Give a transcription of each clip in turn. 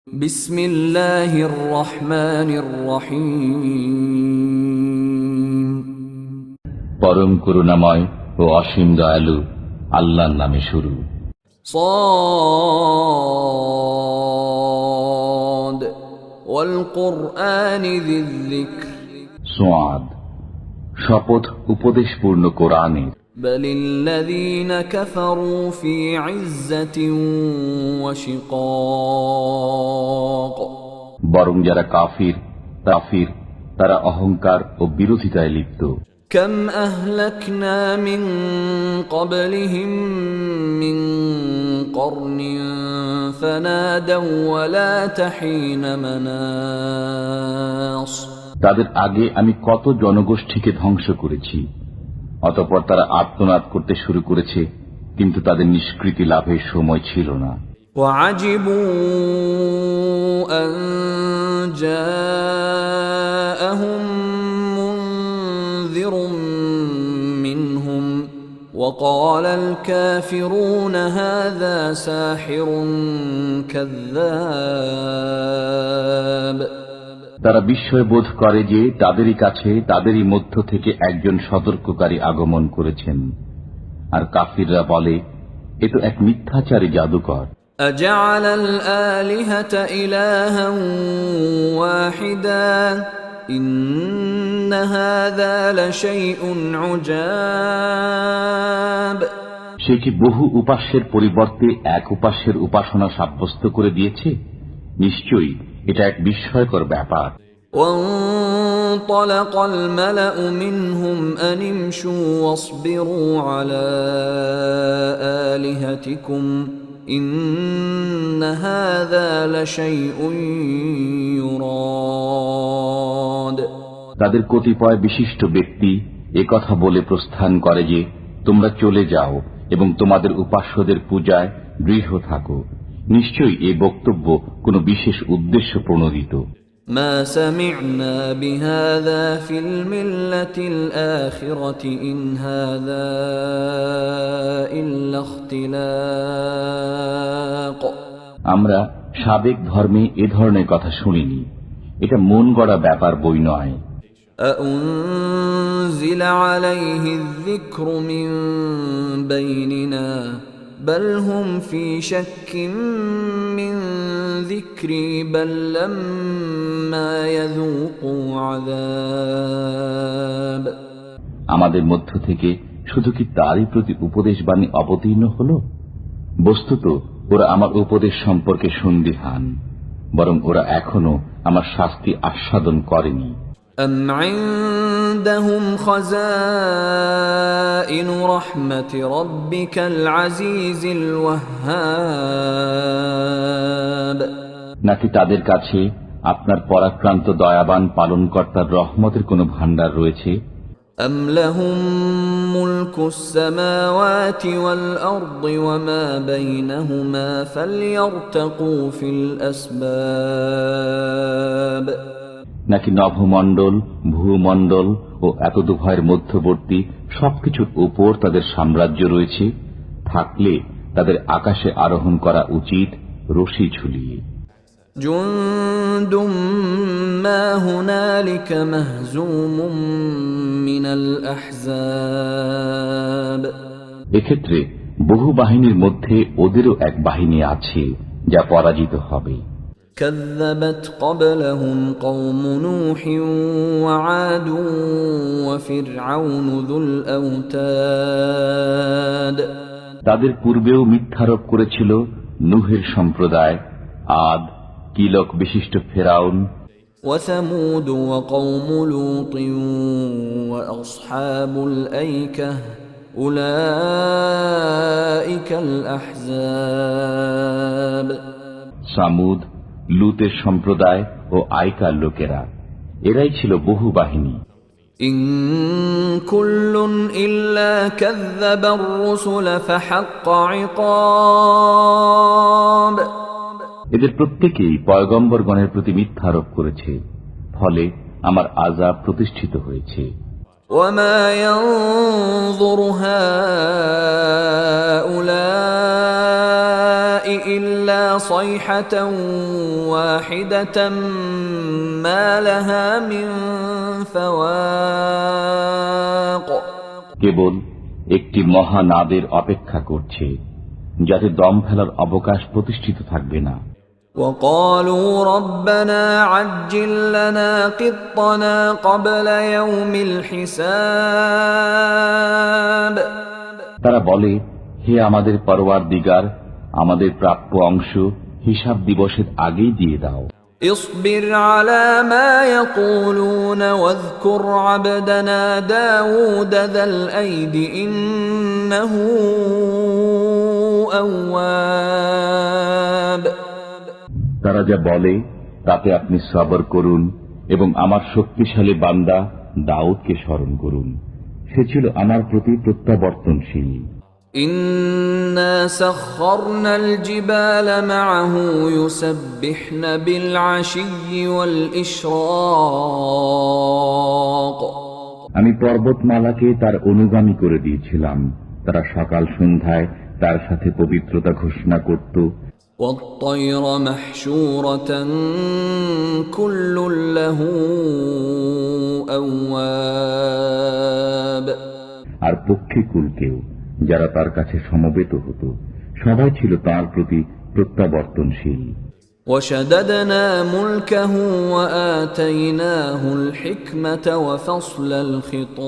বিসমিল্লাহির রহমানির রহিম। পরম করুণাময় ও অসীম দয়ালু আল্লাহর নামে শুরু। صاد والقرآن ذي الذكر সোয়াদ, শপথ উপদেশপূর্ণ কোরআনের। بل الذين كفروا في عزة وشقاق বরং যারা কাফির তারা অহংকার ও বিরোধিতায় লিপ্ত। كم أهلكنا من قبلهم من قرن فنادوا ولا تحين مناص তাদের আগে আমি কত জনগোষ্ঠীকে ধ্বংস করেছি, অতঃপর তারা আর্তনাদ করতে শুরু করেছে, কিন্তু তাদের নিষ্কৃতি লাভের সময় ছিল না। وعجبوا أن جاءهم منذر منهم وقال الكافرون هذا ساحر كذاب তারা বিস্ময় বোধ করে যে তাদেরই কাছে তাদেরই মধ্য থেকে একজন সতর্ককারী আগমন করেছেন, আর কাফিররা বলে, এ তো এক মিথ্যাচারী জাদুকর। أجعل الآلهة إلها واحدا إن هذا لشيء عجاب সে কি বহু উপাস্যের পরিবর্তে এক উপাস্যের উপাসনা সাব্যস্ত করে দিয়েছে? নিশ্চয়ই এটা এক বিস্ময়কর ব্যাপার। وانطلق الملأ منهم أن امشوا واصبروا على آلهتكم إن هذا لشيء يراد তাদের কতিপয় বিশিষ্ট ব্যক্তি একথা বলে প্রস্থান করে যে, তোমরা চলে যাও এবং তোমাদের উপাস্যদের পূজায় দৃঢ় থাকো। নিশ্চয়ই এই বক্তব্য কোনো বিশেষ উদ্দেশ্য প্রণোদিত। ما سمعنا بهذا في الملة الآخرة إن هذا إلا اختلاق আমরা সাবেক ধর্মে এ ধরনের কথা শুনিনি, এটা মন গড়া ব্যাপার বই নয়। أأنزل عليه الذكر من بيننا بل هم في شك من ذكري بل لما يذوقوا عذاب আমাদের মধ্য থেকে শুধু কি তারই প্রতি উপদেশবাণী অবতীর্ণ হল? বস্তুত ওরা আমার উপদেশ সম্পর্কে সন্দিহান, বরং ওরা এখনো আমার শাস্তি আস্বাদন করেনি। أم عندهم خزائن رحمة ربك العزيز الوهاب নাকি তাদের কাছে আপনার পরাক্রান্ত দয়াবান পালনকর্তার রহমতের কোনো ভাণ্ডার রয়েছে? أم لهم ملك السماوات والأرض وما بينهما فليرتقوا في الأسباب নাকি নভমণ্ডল, ভূমণ্ডল ও এতদুভয়ের মধ্যবর্তী সবকিছুর উপর তাদের সাম্রাজ্য রয়েছে? থাকলে তাদের আকাশে আরোহণ করা উচিত রশি ঝুলিয়ে। جند ما هنالك مهزوم من الأحزاب এক্ষেত্রে বহু বাহিনীর মধ্যে ওদেরও এক বাহিনী আছে যা পরাজিত হবে। كذبت قبلهم قوم نوح وعاد وفرعون ذو الأوتاد তাদের পূর্বেও মিথ্যারোপ করেছিল নূহের সম্প্রদায়, আদ, কিলক বিশিষ্ট ফেরাউন, وثمود وقوم لوط وأصحاب الأيكة أولئك الأحزاب সামুদ, লুতের সম্প্রদায় ও আইকার লোকেরা, এরাই ছিল বহু বাহিনী। إن كل إلا كذب الرسل فحق عقاب এদের প্রত্যেকেই পয়গম্বরগণের প্রতি মিথ্যারোপ করেছে, ফলে আমার আযাব প্রতিষ্ঠিত হয়েছে। وما ينظر هؤلاء إلا صيحة واحدة ما لها من فواق কেবল একটি মহানাদের অপেক্ষা করছে, যাতে দম ফেলার অবকাশ প্রতিষ্ঠিত থাকবে না। وقالوا ربنا عجل لنا قطنا قبل يوم الحساب তারা বলে, হে আমাদের পরওয়ারদিগার, আমাদের প্রাপ্য অংশ হিসাব দিবসের আগেই দিয়ে দাও। اصبر على ما يقولون واذكر عبدنا داود ذا الأيد إنه أواب তারা যা বলে তাতে আপনি সবর করুন এবং আমার শক্তিশালী বান্দা দাউদকে স্মরণ করুন, সে ছিল আমার প্রতি প্রত্যাবর্তনশীল। إنا سخرنا الجبال معه يسبحن بالعشي والإشراق আমি পর্বতমালাকে তার অনুগামী করে দিয়েছিলাম, তারা সকাল সন্ধ্যায় তার সাথে পবিত্রতা ঘোষণা করত। والطير محشورة كل له أواب আর পক্ষীকুলকেও, যারা তার কাছে সমবেত হতো, সবাই ছিল তার প্রতি প্রত্যাবর্তনশীল। وشددنا ملكه وآتيناه الحكمة وفصل الخطاب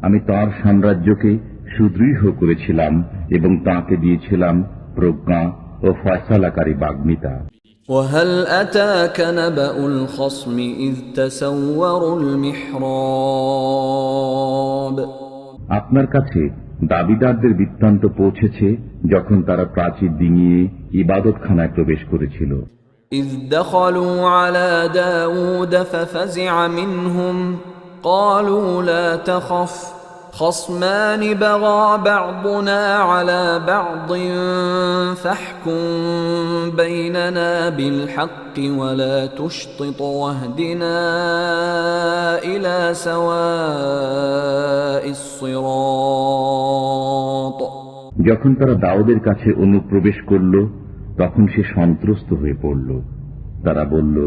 আমি তার সাম্রাজ্যকে সুদৃঢ় করেছিলাম এবং তাকে দিয়েছিলাম প্রজ্ঞা ও ফয়সালাকারী বাগ্মিতা। وهل أتاك نبأ الخصم إذ تسوروا المحراب আপনার কাছে দাবিদারদের বৃত্তান্ত পৌঁছেছে যখন তারা প্রাচীর ডিঙিয়ে ইবাদতখানায় প্রবেশ করেছিল। إذ دخلوا على داود ففزع منهم قالوا لا تخف خصمان بغى بعضنا على بعض فاحكم بيننا بالحق ولا تشطط واهدنا إلى سواء الصراط যখন তারা দাউদের কাছে অনুপ্রবেশ করল, তখন সে সন্ত্রস্ত হয়ে পড়ল। তারা বলল,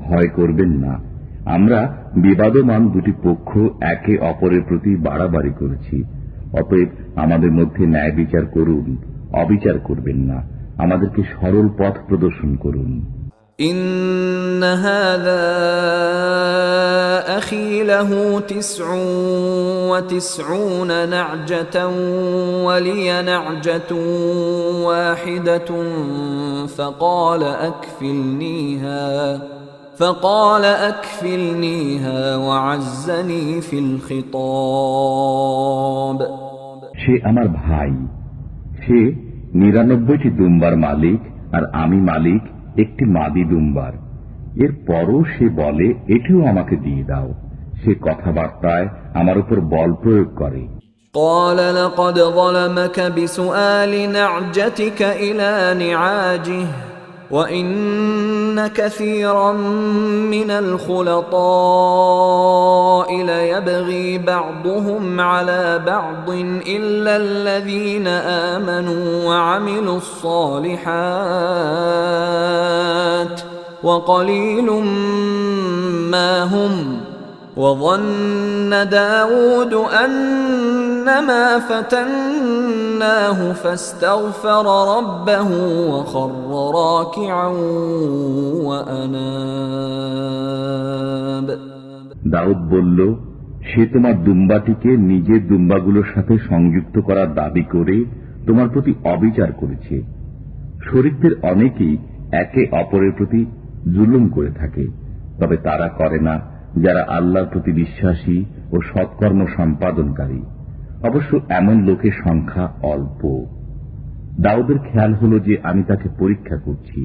ভয় করবেন না, আমরা বিবাদমান দুটি পক্ষ একে অপরের প্রতি বাড়াবাড়ি করেছি, অতএব আমাদের মধ্যে ন্যায় বিচার করুন, অবিচার করবেন না, আমাদেরকে সরল পথ প্রদর্শন করুন। إن هذا أخي له 99 نعجة ولي نعجة واحدة فقال أكفلنيها وعزني في الخطاب সে আমার ভাই, সে 99টি দুম্বার মালিক আর আমি মালিক একটি মাদি দুম্বার। এর পরও সে বলে, এটিও আমাকে দিয়ে দাও। সে কথাবার্তায় আমার উপর বল প্রয়োগ করে। قال لقد ظلمك بسؤال نعجتك إلى نعاجه وإن كثيرا من الخلطاء ليبغي بعضهم على بعض إلا الذين آمنوا وعملوا الصالحات وقليل ما هم وظن داود أنما فتناه فاستغفر ربه وخر راكعا وأناب দাউদ বলল, সে তোমার দুম্বাটিকে নিজের দুম্বাগুলোর সাথে সংযুক্ত করার দাবি করে তোমার প্রতি অবিচার করেছে। শরীকদের অনেকেই একে অপরের প্রতি জুলুম করে থাকে, তবে তারা করে না যারা আল্লাহর প্রতি বিশ্বাসী ও সৎকর্ম সম্পাদনকারী। অবশ্য এমন লোকের সংখ্যা অল্প। দাউদের খেয়াল হল যে আমি তাকে পরীক্ষা করছি।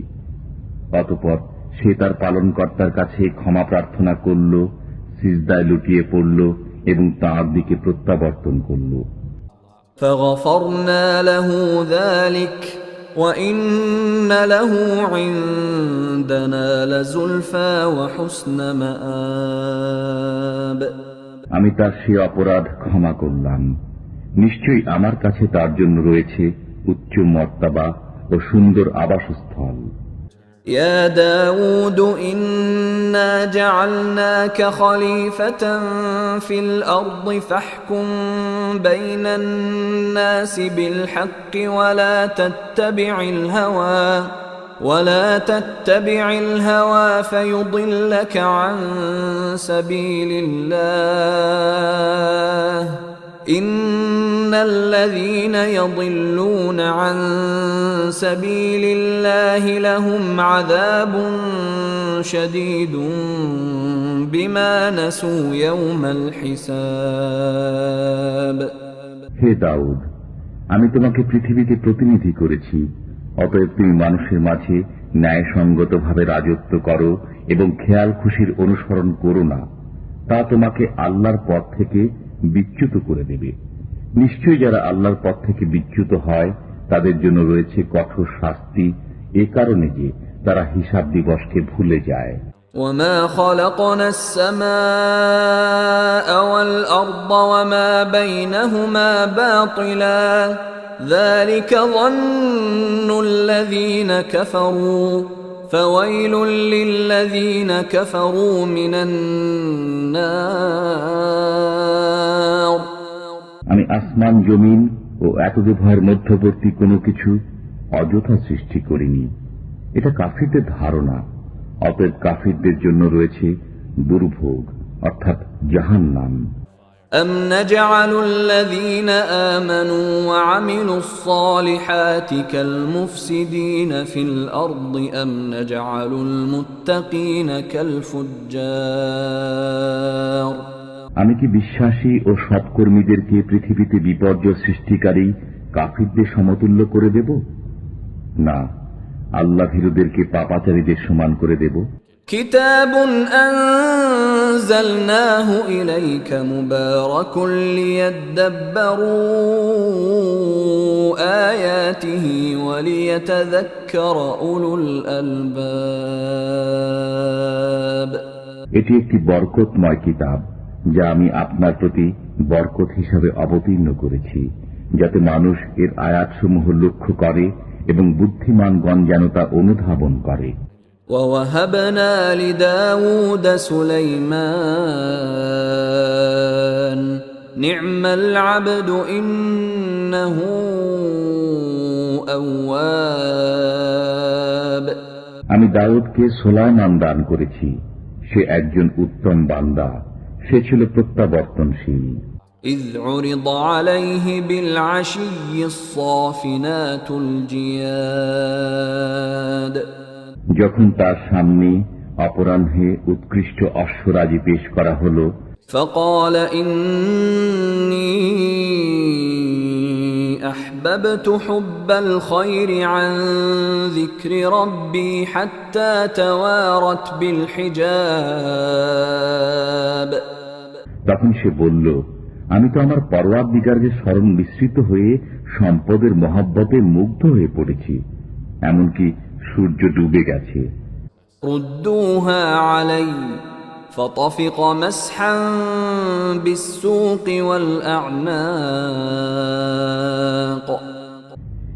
অতঃপর সে তার পালনকর্তার কাছে ক্ষমা প্রার্থনা করল, সিজদায় লুটিয়ে পড়ল এবং তাঁর দিকে প্রত্যাবর্তন করল। فغفرنا له ذلك وإن له عندنا لزلفى وحسن مآب আমি তার সে অপরাধ ক্ষমা করলাম। নিশ্চয়ই আমার কাছে তার জন্য রয়েছে উচ্চ মর্তবা ও সুন্দর আবাসস্থল। يا داود إنا جعلناك خليفة في الأرض فاحكم بين الناس بالحق ولا تتبع الهوى فيضلك عن سبيل الله إن الذين يضلون عن سبيل الله لهم عذاب شديد بما نسوا يوم الحساب। হে দাউদ, আমি তোমাকে পৃথিবীতে প্রতিনিধি করেছি, অতএব তুমি মানুষের মাঝে ন্যায়সঙ্গতভাবে রাজত্ব করো এবং খেয়াল খুশির অনুসরণ করো না। তা তোমাকে আল্লাহর পথ থেকে বিচ্যুত করে দেবে। নিশ্চয়ই যারা আল্লাহর পথ থেকে বিচ্যুত হয় তাদের জন্য রয়েছে কঠোর শাস্তি, এ কারণে যে তারা হিসাব দিবসকে ভুলে যায়। وما خلقنا السماء والأرض وما بينهما باطلا ذلك ظن الذين كفروا فويل للذين كفروا من النار। আমি আসমান জমিন ও এতদুভয়ের মধ্যবর্তী কোনো কিছু অযথা সৃষ্টি করিনি, এটা কাফিরদের ধারণা। অতএব কাফিরদের জন্য রয়েছে দুর্ভোগ অর্থাৎ জাহান্নাম। أم نجعل الذين آمنوا وعملوا الصالحات كالمفسدين في الأرض أم نجعل المتقين كالفجار। আমি কি বিশ্বাসী ও সৎকর্মীদেরকে পৃথিবীতে বিপর্যয় সৃষ্টিকারী কাফিরদের সমতুল্য করে দেব? না, আল্লাহ ভীরুদেরকে পাপাচারীদের সমান করে দেব। كتاب أنزلناه إليك مبارك ليدبروا آياته وليتذكر أولو الألباب। এটি একটি বরকতময় কিতাব যা আমি আপনার প্রতি বরকত হিসাবে অবতীর্ণ করেছি, যাতে মানুষ এর আয়াতসমূহ লক্ষ্য করে এবং বুদ্ধিমানগণ যেন তা অনুধাবন করে। ووهبنا لداود سليمان نعم العبد إنه أواب। আমি দাউদকে সুলাইমান দান করেছি, সে একজন উত্তম বান্দা, সে ছিল প্রত্যাবর্তনশীল। إذ عرض عليه بالعشي الصافنات الجياد। যখন তার সামনে অপরাহ্নে উৎকৃষ্ট অশ্বরাজি পেশ করা হল, فقال إني أحببت حب الخير عن ذكر ربي حتى توارت بالحجاب। তখন সে বলল, আমি তো আমার পরওয়ারদিগারের স্মরণ বিস্মৃত হয়ে সম্পদের মহব্বতে মুগ্ধ হয়ে পড়েছি, এমনকি সূর্য ডুবে গেছে। ردوها علي فطفق مسحا بالسوق والأعناق।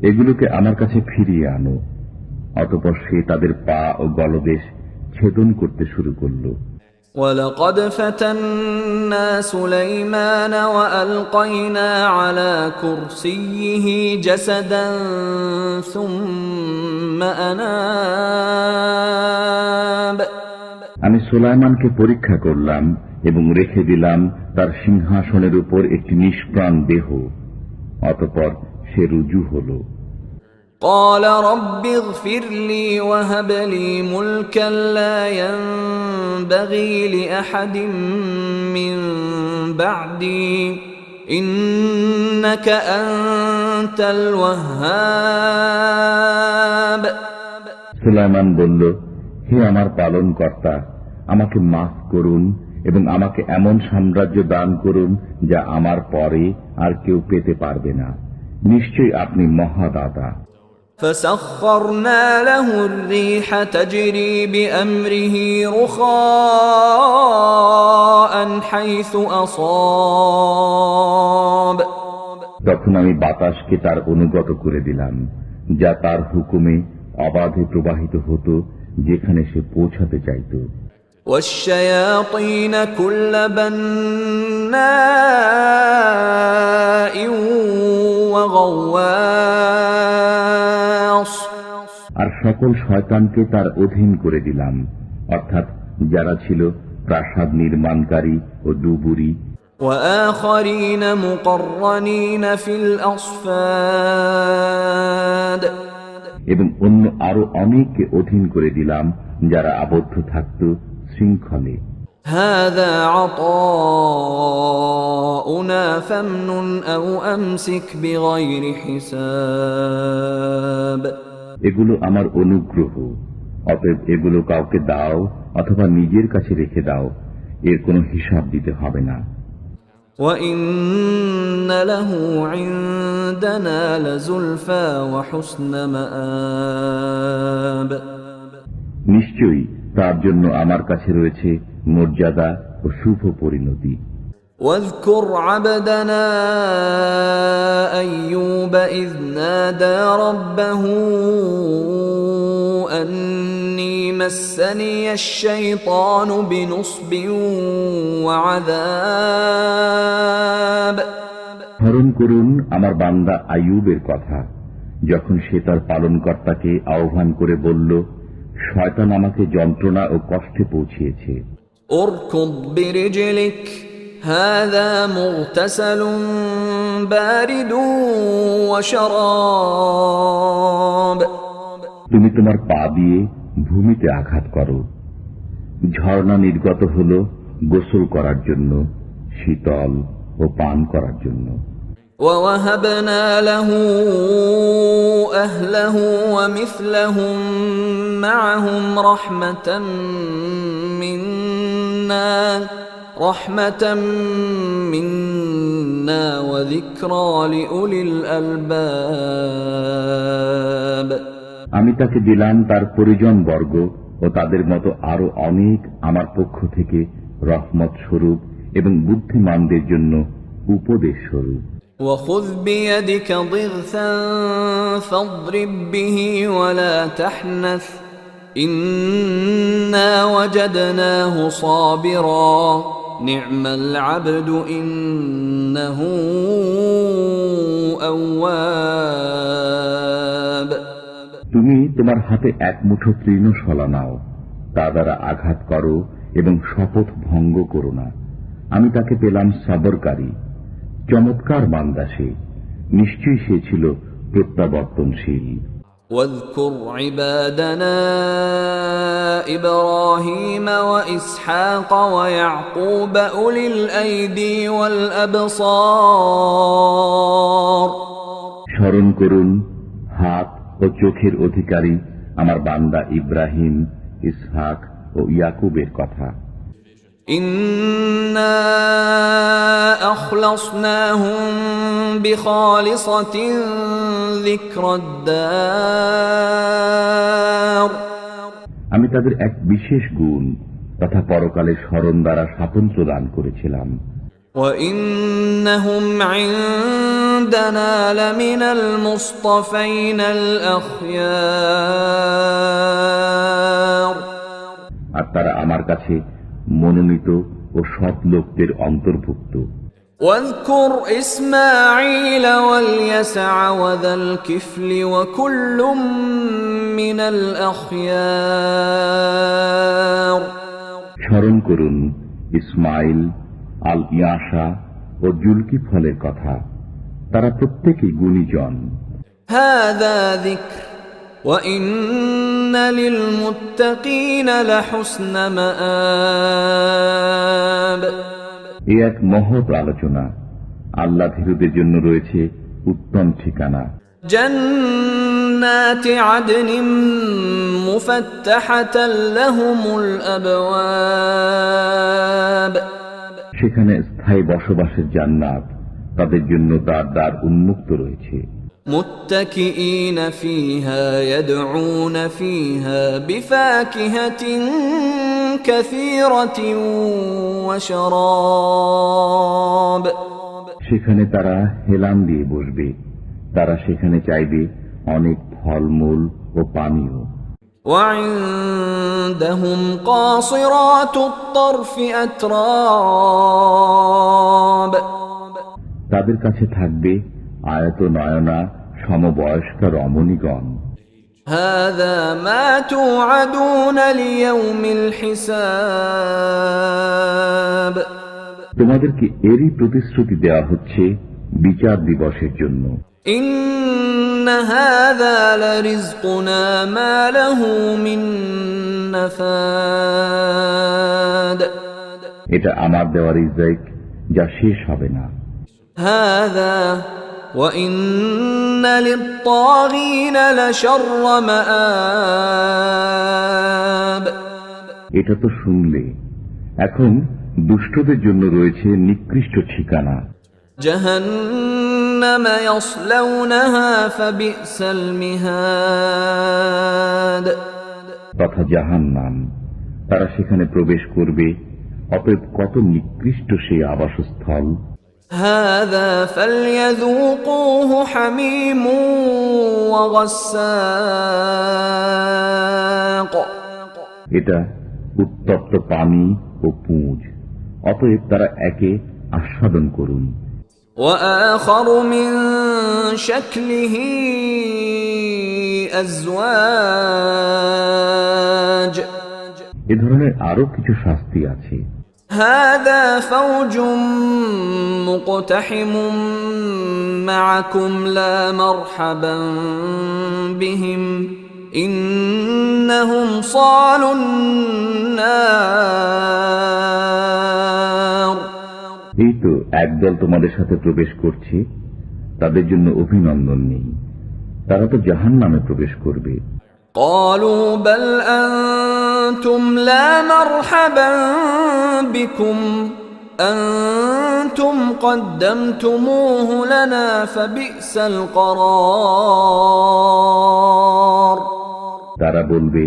এগুলোকে আমার কাছে ফিরিয়ে আনো। অতঃপর সে তাদের পা ও গলদেশ ছেদন করতে শুরু করল। ولقد فتنا سليمان وألقينا على كرسيه جسدا ثم أناب। আমি সুলাইমানকে পরীক্ষা করলাম এবং রেখে দিলাম তার সিংহাসনের উপর একটি নিষ্প্রাণ দেহ, অতঃপর সে রুজু হল। قال رب اغفر لي وهب لي ملكا لا ينبغي لأحد من بعدي إنك أنت الوهاب। সুলাইমান বলল, হে আমার পালনকর্তা, আমাকে মাফ করুন এবং আমাকে এমন সাম্রাজ্য দান করুন যা আমার পরে আর কেউ পেতে পারবে না। নিশ্চয়ই আপনি মহাদাতা। فسخرنا له الريح تجري بأمره رخاء حيث أصاب তখন আমি বাতাসকে তার অনুগত করে দিলাম, যা তার হুকুমে অবাধে প্রবাহিত হতো যেখানে সে পৌঁছাতে চাইত। والشياطين كل بناء وغواص আর সকল শয়তানকে তার অধীন করে দিলাম, অর্থাৎ যারা ছিল প্রাসাদ নির্মাণকারী ও ডুবুরি, وآخرين مقرنين في الأصفاد এবং অন্য আরো অনেককে অধীন করে দিলাম যারা আবদ্ধ থাকত শৃঙ্খলে। هذا عطاؤنا فامنن أو أمسك بغير حساب এগুলো আমার অনুগ্রহ, অতএব এগুলো কাউকে দাও অথবা নিজের কাছে রেখে দাও, এর কোনো হিসাব দিতে হবে না। وَإِنَّ لَهُ عِندَنَا لَزُلْفَى وَحُسْنَ مَآبٍ নিশ্চয়ই তার জন্য আমার কাছে রয়েছে মর্যাদা ও শুভ পরিণতি। واذكر عبدنا أيوب إذ نادى ربه أني مسني الشيطان بنصب وعذاب স্মরণ করুন আমার বান্দা আইয়ুবের কথা, যখন সে তার পালনকর্তাকে আহ্বান করে বলল, শয়তান আমাকে যন্ত্রণা ও কষ্টে পৌঁছিয়েছে। اركض برجلك هذا مغتسل بارد وشراب তুমি তোমার পা দিয়ে ভূমিতে আঘাত করো, ঝর্ণা নির্গত হল গোসল করার জন্য, শীতল ও পান করার জন্য। ووهبنا له أهله ومثلهم معهم رحمة منا وذكرى لأولي الألباب আমি তাকে দিলাম তার পরিজন বর্গ ও তাদের মতো আরো অনেক আমার পক্ষ থেকে রহমত স্বরূপ এবং বুদ্ধিমানদের জন্য উপদেশ স্বরূপ। وخذ بيدك ضغثا فاضرب به ولا تحنث إنا وجدناه صابرا نعم العبد إنه أواب তুমি তোমার হাতে এক মুঠো তৃণশলা নাও, তা দ্বারা আঘাত করো এবং শপথ ভঙ্গ করো না। আমি তাকে পেলাম সবরকারী, চমৎকার বান্দা সে, নিশ্চয়ই সে ছিল প্রত্যাবর্তনশীল। واذكر عبادنا إبراهيم وإسحاق ويعقوب أولي الأيدي والأبصار স্মরণ করুন হাত ও চোখের অধিকারী আমার বান্দা ইব্রাহিম, ইসহাক ও ইয়াকুবের কথা। إنا أخلصناهم بخالصة ذكر الدار আমি তাদের এক বিশেষ গুণ তথা পরকালের স্মরণ দ্বারা স্বাতন্ত্র্য দান করেছিলাম। وإنهم عندنا لمن المصطفين الأخيار আর তারা আমার কাছে মনোনীত ও সৎ লোকদের অন্তর্ভুক্ত। واذكر إسماعيل واليسع وذا الكفل وكل من الأخيار স্মরণ করুন ইসমাইল, আল ইয়াসা ও জুলকি ফলের কথা, তারা প্রত্যেকেই গুণীজন। هذا ذكر وإن للمتقين لحسن مآب এ এক মহৎ আলোচনা, আল্লাহ ভীরুদের জন্য রয়েছে উত্তম ঠিকানা। جنات عدن مفتحة لهم الأبواب সেখানে স্থায়ী বসবাসের জান্নাত, তাদের জন্য তার দ্বার উন্মুক্ত রয়েছে। متكئين فيها يدعون فيها بفاكهة كثيرة وشراب সেখানে তারা হেলান দিয়ে বসবে, তারা সেখানে চাইবে অনেক ফলমূল ও পানীয়। وعندهم قاصرات الطرف أتراب তাদের কাছে থাকবে আয়ত নয়না সমবয়স্ক রমণীগণ। هذا ما توعدون ليوم الحساب তোমাদেরকে এরই প্রতিশ্রুতি দেওয়া হচ্ছে বিচার দিবসের জন্য। إن هذا لرزقنا ما له من نفاد এটা আমার দেওয়া রিজক, যা শেষ হবে না। هذا وإن للطاغين لشر مآب এটা তো শুনলে, এখন দুষ্টদের জন্য রয়েছে নিকৃষ্ট ঠিকানা। جهنم يصلونها فبئس المهاد তথা জাহান্নাম, তারা সেখানে প্রবেশ করবে, অতএব কত নিকৃষ্ট সেই আবাসস্থল। هذا فليذوقوه حميم وغساق এটা উত্তপ্ত পানি ও পুঁজ, অতএব তারা একে আস্বাদন করুন। وآخر من شكله أزواج এ ধরনের আরো কিছু শাস্তি আছে। هذا فوج مقتحم معكم لا مرحبا بهم إنهم صالوا النار এই তো একদল তোমাদের সাথে প্রবেশ করছে, তাদের জন্য অভিনন্দন নেই, তারা তো জাহান্নামে প্রবেশ করবে। قالوا بل أنتم لا مرحبا بكم أنتم قدمتموه لنا فبئس القرار তারা বলবে,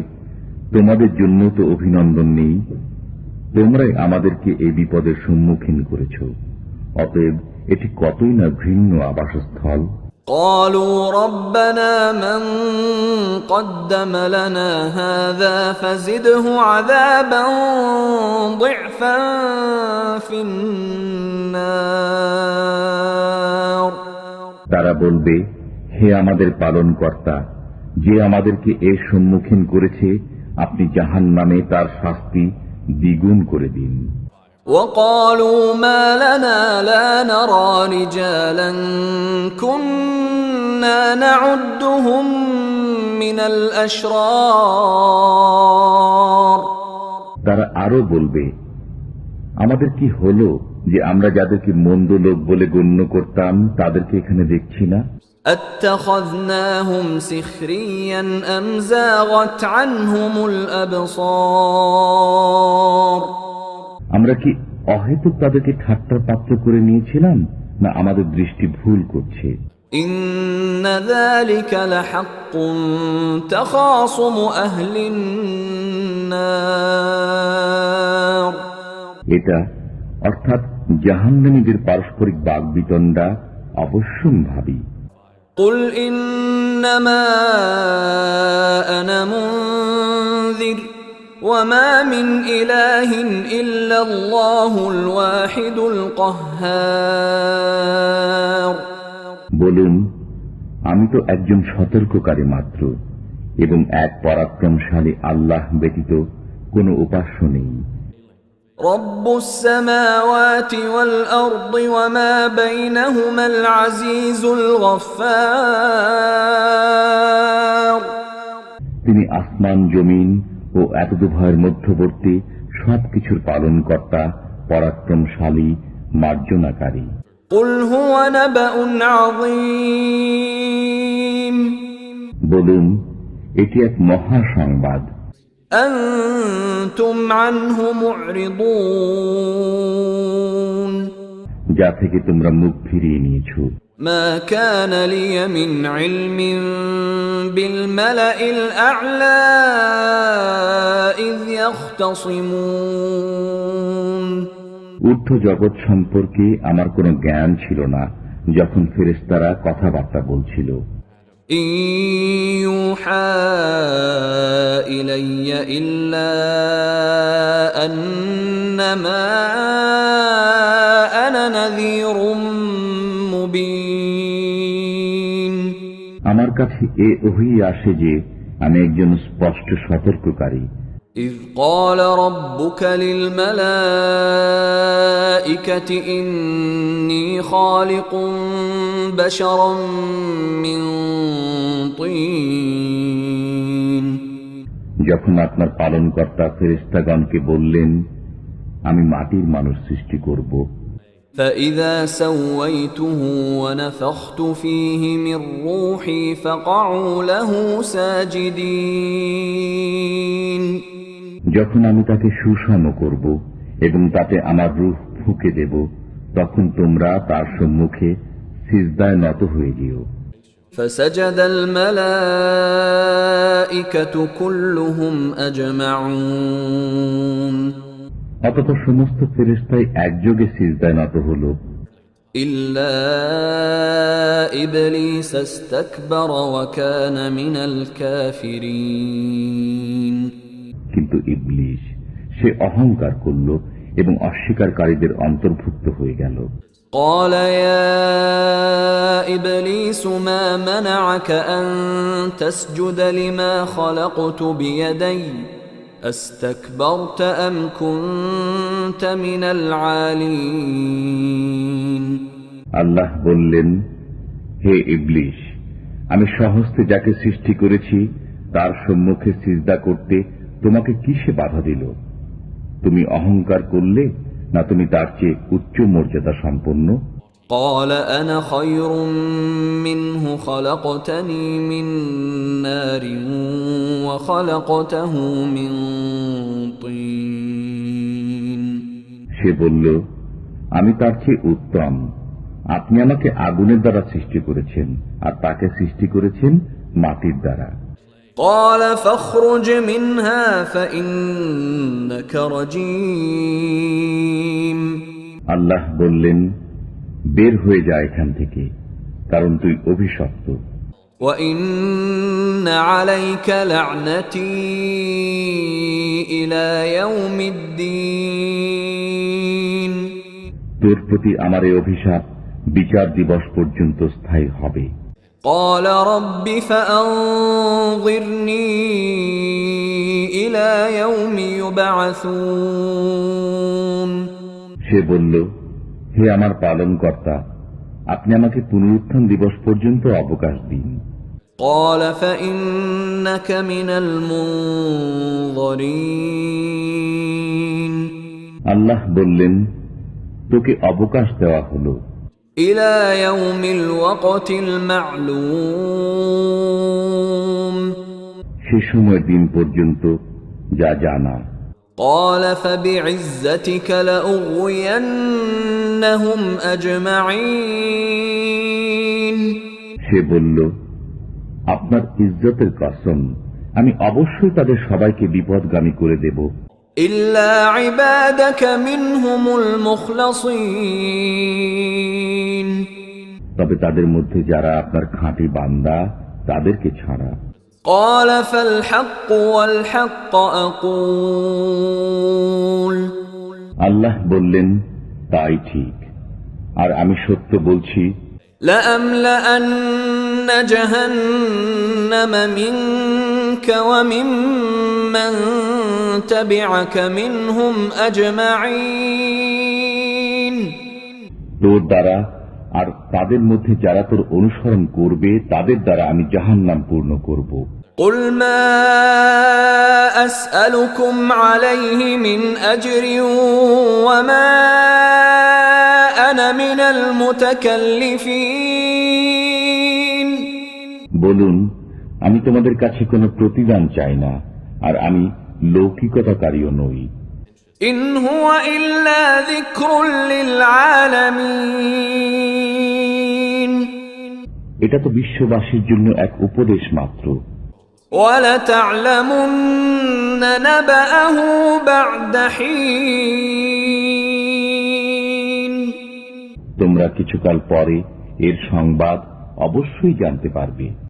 তোমাদের জন্য তো অভিনন্দন নেই, তোমরাই আমাদেরকে এই বিপদের সম্মুখীন করেছ, অতএব এটি কতই না ঘৃণ্য আবাসস্থল। قالوا ربنا من قدم لنا هذا فزده عذابا ضعفا في النار তারা বলবে, হে আমাদের পালনকর্তা, যে আমাদেরকে এর সম্মুখীন করেছে, আপনি জাহান্নামে তার শাস্তি দ্বিগুণ করে দিন। وقالوا ما لنا لا نرى رجالا كنا نعدهم من الأشرار তারা আরো বলবে, আমাদের কি হলো যে আমরা যাদেরকে মন্দ লোক বলে গণ্য করতাম তাদেরকে এখানে দেখছি না? أتخذناهم سخريا أم زاغت عنهم الأبصار আমরা কি অহেতুক তাদেরকে ঠাট্টার পাত্র করে নিয়েছিলাম, না আমাদের দৃষ্টি ভুল করছে? إن ذلك لحق تخاصم أهل النار এটা অর্থাৎ জাহান্নামীদের পারস্পরিক বাগবিতণ্ডা অবশ্যম্ভাবী। قل إنما أنا منذر وما من إله إلا الله الواحد القهار বলুন, আমি তো একজন সতর্ককারী মাত্র, এবং এক পরাক্রমশালী আল্লাহ ব্যতীত কোনো উপাস্য নেই। رب السماوات والأرض وما بينهما العزيز الغفار তিনি আসমান জমিন ও এতদুভয়ের মধ্যবর্তী সবকিছুর পালনকর্তা, পরাক্রমশালী, মার্জনাকারী। قل هو نبأ عظيم বলুন, এটি এক মহা সংবাদ, أنتم عنه معرضون যা থেকে তোমরা মুখ ফিরিয়ে নিয়েছ। ما كان لي من علم بالملأ الأعلى إذ يختصمون ঊর্ধ্ব জগৎ সম্পর্কে আমার কোনো জ্ঞান ছিল না যখন ফেরেশতারা কথাবার্তা বলছিল। إن يوحى إلي إلا أنما أنا نذير مبين আমার কাছে এ ওহী আসে যে আমি একজন স্পষ্ট সতর্ককারী। إذ قال ربك للملائكة إني خالق بشرا من طين যখন আপনার পালনকর্তা ফেরেশতাগণকে বললেন, আমি মাটির মানুষ সৃষ্টি করব, فإذا سويته ونفخت فيه من روحي فقعوا له ساجدين যখন আমি তাকে সুষম করব এবং তাতে আমার রূহ ফুঁকে দেব, তখন তোমরা তার সম্মুখে সিজদায় নত হয়ে যেও। فسجد الملائكة كلهم أجمعون অতঃপর সমস্ত ফেরেশতাই একযোগে সিজদায় নত হল, إلا إبليس استكبر وكان من الكافرين কিন্তু ইবলিস সে অহংকার করল এবং অস্বীকারীদের অন্তর্ভুক্ত হয়ে গেল। قال يا إبليس ما منعك أن تسجد لما خلقت بيدي أستكبرت أم كنت من العالين আল্লাহ বললেন, হে ইবলিস, আমি স্বহস্তে যাকে সৃষ্টি করেছি তার সম্মুখে সিজদা করতে তোমাকে কিসে বাধা দিল? তুমি অহংকার করলে না তুমি তার চেয়ে উচ্চ মর্যাদা সম্পন্ন? قال أنا خير منه خلقتني من نار وخلقته من طين সে বলল, আমি তার চেয়ে উত্তম। আপনি আমাকে আগুনের দ্বারা সৃষ্টি করেছেন আর তাকে সৃষ্টি করেছেন মাটির দ্বারা। قال فاخرج منها فإنك رجيم আল্লাহ বললেন, বের হয়ে যা এখান থেকে, কারণ তুই অভিশপ্ত। وإن عليك لعنتي إلى يوم الدين তোর প্রতি আমার এই অভিশাপ বিচার দিবস পর্যন্ত স্থায়ী হবে। قال رب فأنظرني إلى يوم يبعثون সে বলল, হে আমার পালনকর্তা, আপনি আমাকে পুনরুত্থান দিবস পর্যন্ত অবকাশ দিন। قال فإنك من المنظرين আল্লাহ বললেন, তোকে অবকাশ দেওয়া হলো إلى يوم الوقت المعلوم সে সময় দিন পর্যন্ত যা জানা। قال فبعزتك لأغوينهم أجمعين সে বলল, আপনার ইজ্জতের কসম, আমি অবশ্যই তাদের সবাইকে বিপদগামী করে দেব, إلا عبادك منهم المخلصين তবে তাদের মধ্যে যারা আপনার খাঁটি বান্দা তাদেরকে ছাড়া। قال فالحق والحق أقول আল্লাহ বললেন, তাই ঠিক, আর আমি সত্য বলছি, لأملأن جهنم منك وممن تبعك منهم أجمعين তোর দ্বারা আর তাদের মধ্যে যারা তোর অনুসরণ করবে তাদের দ্বারা আমি জাহান্নাম পূর্ণ করব। قل ما أسألكم عليه من أجر وما أنا من المتكلفين বলুন, আমি তোমাদের কাছে কোনো প্রতিদান চাই না, আর আমি লৌকিকতাকারীও নই। إن هو إلا ذكر للعالمين এটা তো বিশ্ববাসীর জন্য এক উপদেশ মাত্র। وَلَتَعْلَمُنَّ نَبَأَهُ بَعْدَ حِينٍ তোমরা কিছুকাল পরে এর সংবাদ অবশ্যই জানতে পারবে।